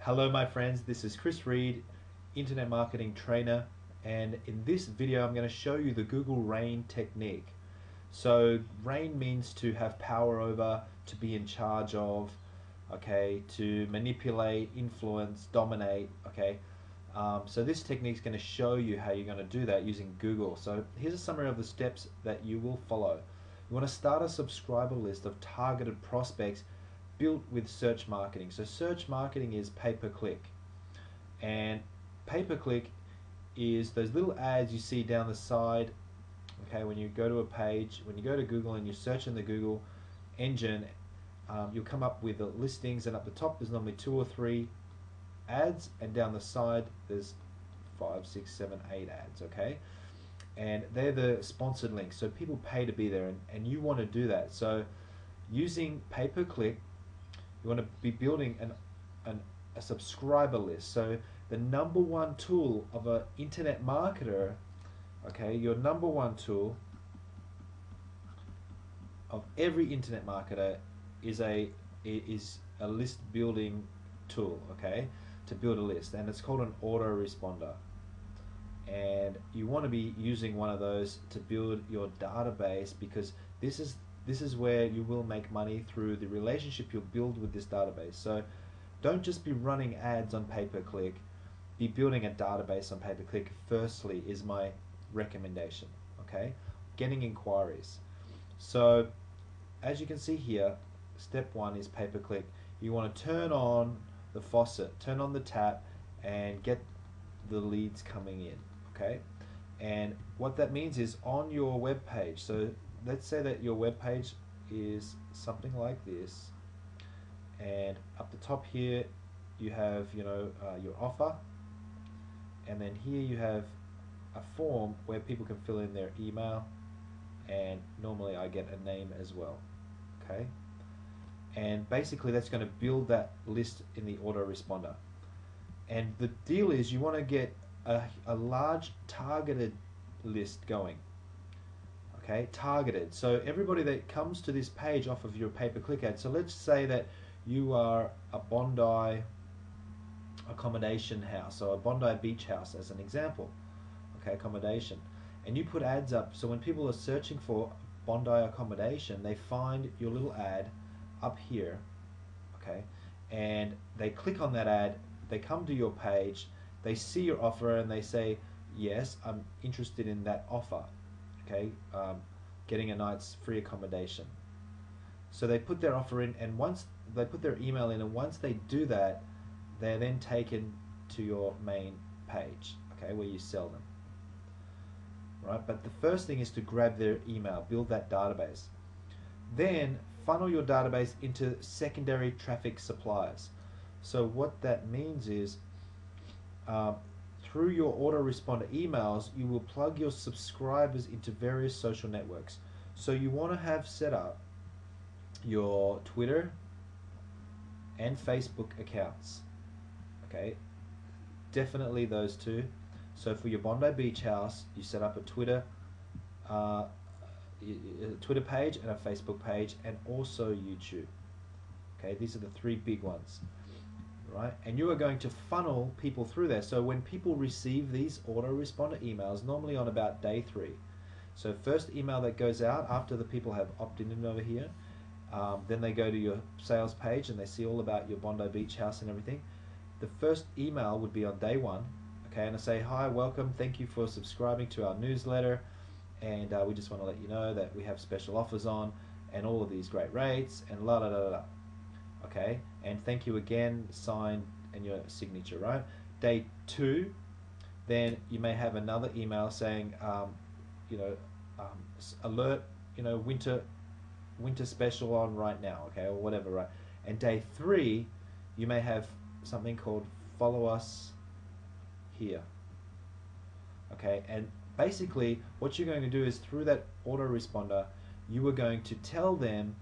Hello my friends, this is Chris Reed, Internet Marketing Trainer, and in this video I'm going to show you the Google Rein technique. So Rein means to have power over, to be in charge of, okay, to manipulate, influence, dominate, okay. So this technique is going to show you how you're going to do that using Google. So here's a summary of the steps that you will follow. You want to start a subscriber list of targeted prospects built with search marketing. So search marketing is pay-per-click, and pay-per-click is those little ads you see down the side. Okay, when you go to a page, when you go to Google and you search in the Google engine, you'll come up with the listings, and up the top there's normally 2 or 3 ads, and down the side there's 5, 6, 7, 8 ads. Okay, and they're the sponsored links, so people pay to be there, and you want to do that. So using pay-per-click, you want to be building a subscriber list. So the number one tool of an internet marketer, okay, your number one tool of every internet marketer is a list building tool, okay, to build a list, and it's called an autoresponder. And you want to be using one of those to build your database, because this is where you will make money through the relationship you'll build with this database. So don't just be running ads on pay-per-click, be building a database on pay-per-click firstly is my recommendation, okay? Getting inquiries. So as you can see here, step 1 is pay-per-click. You want to turn on the faucet, turn on the tap, and get the leads coming in, okay? And what that means is on your web page, so let's say that your web page is something like this, and up the top here you have your offer, and then here you have a form where people can fill in their email, and normally I get a name as well, okay? And basically that's going to build that list in the autoresponder. And the deal is you want to get a large targeted list going. Okay, targeted. So everybody that comes to this page off of your pay-per-click ad, so let's say that you are a Bondi accommodation house, or a Bondi beach house as an example, okay, accommodation, and you put ads up, so when people are searching for Bondi accommodation, they find your little ad up here, okay, and they click on that ad, they come to your page, they see your offer, and they say, yes, I'm interested in that offer, okay, getting a night's free accommodation. So they put their offer in, and once they put their email in, and once they do that, they're then taken to your main page, okay, where you sell them, right? But the first thing is to grab their email, build that database, then funnel your database into secondary traffic suppliers. So what that means is through your autoresponder emails, you will plug your subscribers into various social networks. So you want to have set up your Twitter and Facebook accounts, okay? Definitely those two. So for your Bondi Beach House, you set up a Twitter page and a Facebook page, and also YouTube. Okay, these are the 3 big ones. Right? And you are going to funnel people through there. So when people receive these autoresponder emails, normally on about day 3, so first email that goes out after the people have opted in over here, then they go to your sales page and they see all about your Bondi Beach House and everything. The first email would be on day 1, okay, and I say, hi, welcome, thank you for subscribing to our newsletter, and we just want to let you know that we have special offers on, and all of these great rates, and la la la la. Okay, and thank you again, sign, and your signature, right? Day 2, then you may have another email saying, alert, winter special on right now, okay, or whatever, right? And day 3, you may have something called follow us here, okay? And basically, what you're going to do is through that autoresponder, you are going to tell them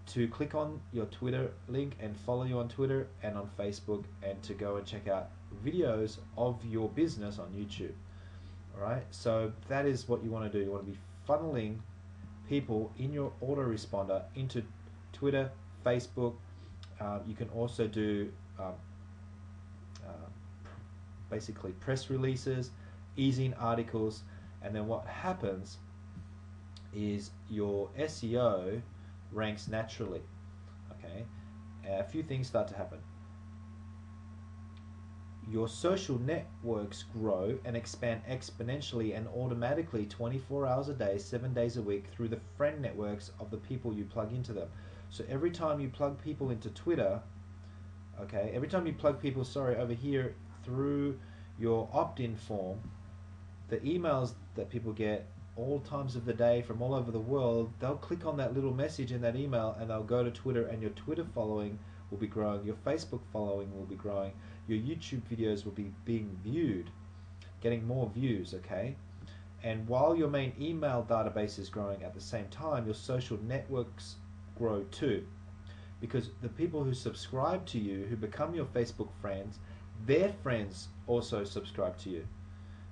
to click on your Twitter link and follow you on Twitter and on Facebook, and to go and check out videos of your business on YouTube. Alright, so that is what you want to do. You want to be funneling people in your autoresponder into Twitter, Facebook. You can also do uh, basically press releases, easing articles, and then what happens is your SEO ranks naturally. Okay, a few things start to happen. Your social networks grow and expand exponentially and automatically 24 hours a day, 7 days a week through the friend networks of the people you plug into them. So every time you plug people into Twitter, okay, every time you plug people, sorry, over here through your opt-in form, the emails that people get all times of the day from all over the world, they'll click on that little message in that email and they'll go to Twitter, and your Twitter following will be growing, your Facebook following will be growing, your YouTube videos will be being viewed, getting more views, okay? And while your main email database is growing at the same time, your social networks grow too. Because the people who subscribe to you, who become your Facebook friends, their friends also subscribe to you.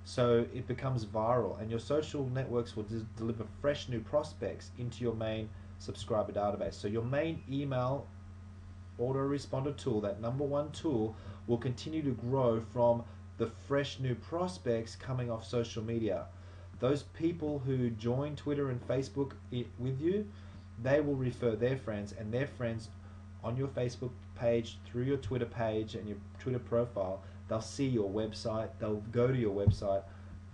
So it becomes viral, and your social networks will deliver fresh new prospects into your main subscriber database. So your main email autoresponder tool, that #1 tool, will continue to grow from the fresh new prospects coming off social media. Those people who join Twitter and Facebook with you, they will refer their friends, and their friends on your Facebook page, through your Twitter page and your Twitter profile, they'll see your website, they'll go to your website,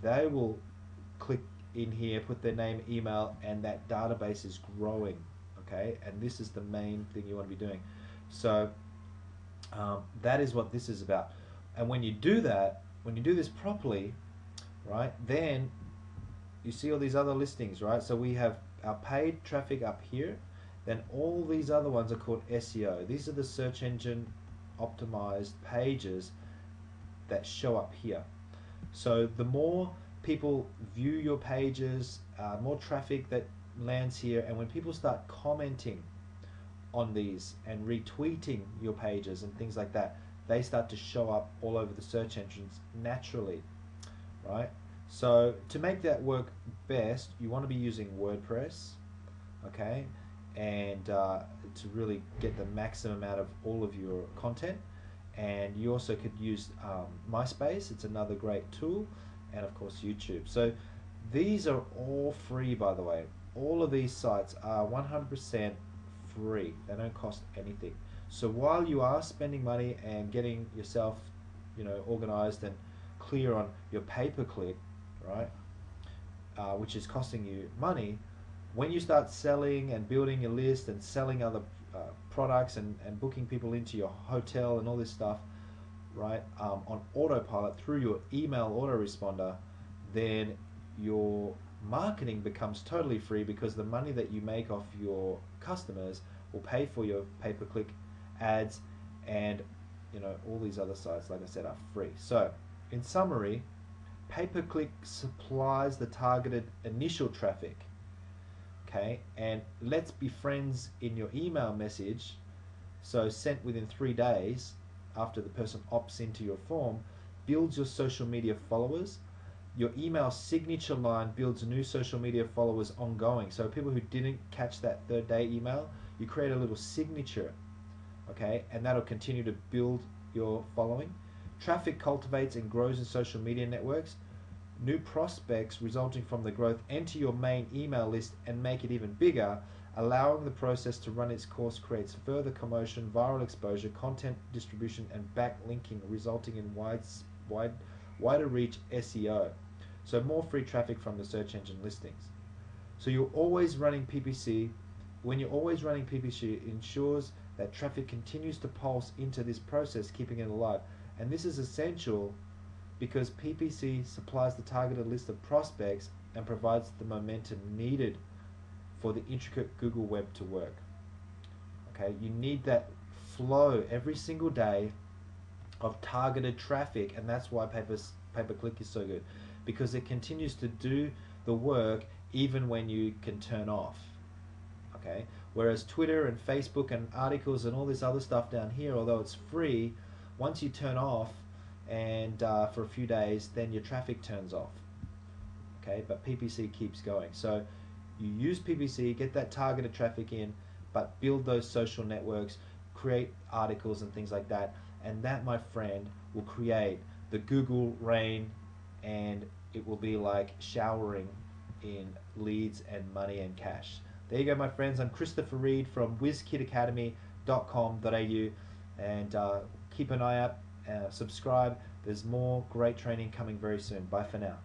they will click in here, put their name, email, and that database is growing, okay? And this is the main thing you want to be doing. So that is what this is about. And when you do that, when you do this properly, right, then you see all these other listings, right? So we have our paid traffic up here, then all these other ones are called SEO. These are the search engine optimized pages that show up here. So the more people view your pages, more traffic that lands here, and when people start commenting on these and retweeting your pages and things like that, they start to show up all over the search engines naturally, right? So to make that work best, you want to be using WordPress, okay, and to really get the maximum out of all of your content. And you also could use MySpace, it's another great tool, and of course YouTube. So these are all free, by the way. All of these sites are 100% free. They don't cost anything. So while you are spending money and getting yourself, organized and clear on your pay-per-click, right, which is costing you money, when you start selling and building a list and selling other products and booking people into your hotel and all this stuff, right, on autopilot through your email autoresponder, then your marketing becomes totally free, because the money that you make off your customers will pay for your pay-per-click ads, and all these other sites, like I said, are free. So in summary, pay-per-click supplies the targeted initial traffic, okay, and let's be friends in your email message, so sent within 3 days after the person opts into your form, builds your social media followers. Your email signature line builds new social media followers ongoing. So people who didn't catch that 3rd day email, you create a little signature, okay, and that'll continue to build your following. Traffic cultivates and grows in social media networks. New prospects resulting from the growth enter your main email list and make it even bigger. Allowing the process to run its course creates further commotion, viral exposure, content distribution, and backlinking, resulting in wider reach SEO. So more free traffic from the search engine listings. So you're always running PPC. When you're always running PPC, it ensures that traffic continues to pulse into this process, keeping it alive. And this is essential because PPC supplies the targeted list of prospects and provides the momentum needed for the intricate Google web to work. Okay, you need that flow every single day of targeted traffic, and that's why pay-per-click is so good, because it continues to do the work even when you can turn off. Okay, whereas Twitter and Facebook and articles and all this other stuff down here, although it's free, once you turn off and for a few days, then your traffic turns off. Okay, but PPC keeps going. So you use PPC, get that targeted traffic in, but build those social networks, create articles and things like that, and that, my friend, will create the Google Rein, and it will be like showering in leads and money and cash. There you go, my friends. I'm Christopher Reed from whizkidacademy.com.au, and keep an eye out, subscribe. There's more great training coming very soon. Bye for now.